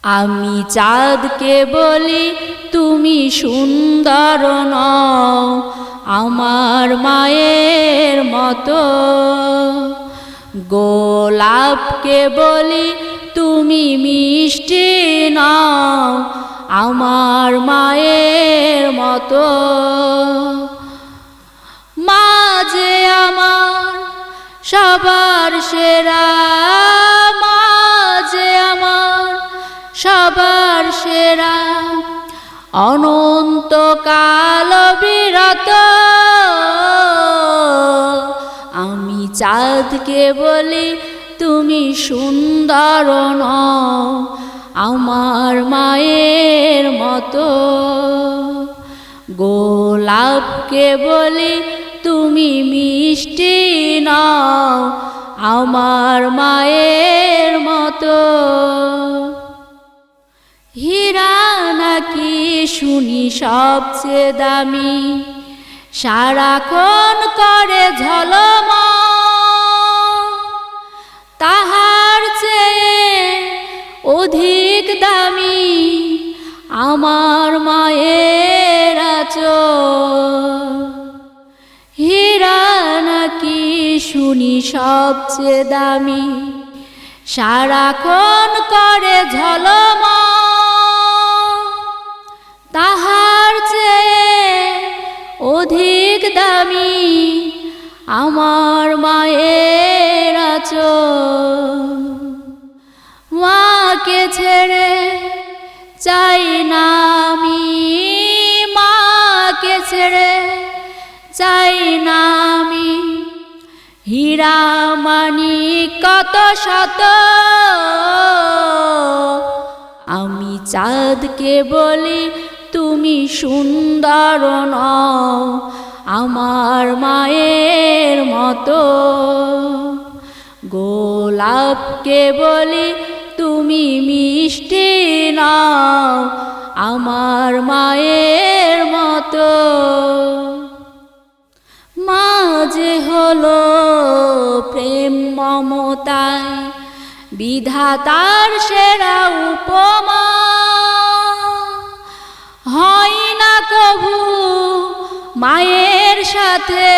আমি চাঁদকে বলি তুমি সুন্দর নও আমার মায়ের মতো, গোলাপকে বলি তুমি মিষ্টি নও আমার মায়ের মতো। মা যে আমার সবার সেরা, মা যে আমার সবার সেরা, অনন্তকাল বিরত। আমি চাঁদকে বলি তুমি সুন্দর নও আমার মায়ের মতো, গোলাপকে বলি তুমি মিষ্টি নও আমার মায়ের মতো। হীরা নাকি শুনি সবচেয়ে দামি, সারাক্ষণ করে ঝলমল, তাহার চেয়ে অধিক দামি আমার মায়ের আঁচল। হীরা নাকি শুনি সবচেয়ে দামি, সারাক্ষণ করে ঝলমল, তাহার চেয়ে অধিক দামি আমার মায়ের আঁচল। মাকে ছেড়ে চাই না আমি, মাকে ছেড়ে চাই না আমি, হীরা মানিক কত শত। আমি চাঁদকে বলি তুমি সুন্দর নও আমার মায়ের মতো, গোলাপকে বলি তুমি মিষ্টি নও আমার মায়ের মতো। মা যে হলো প্রেম মমতায় বিধাতার সেরা উপমা, হয় না কভু মায়ের সাথে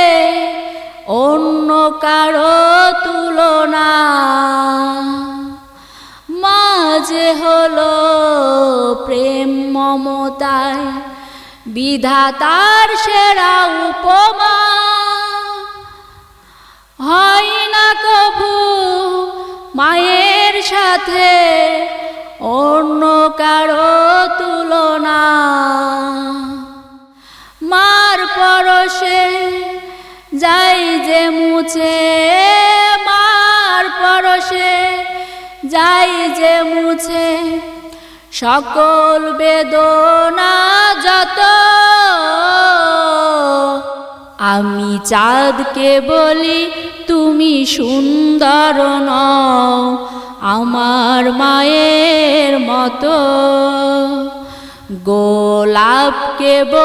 অন্য কারো তুলনা। মা যে হলো প্রেম মমতায় বিধাতার সেরা উপমা, হয় না কভু মায়ের সাথে অন্য কারো তুলনা। মার পরশে যাই যে মুছে, মার পরশে যাই যে মুছে সকল বেদনা যত। আমি চাঁদকে বলি তুমি সুন্দর নও আমার মায়ের মতো, গোলাপকে বলি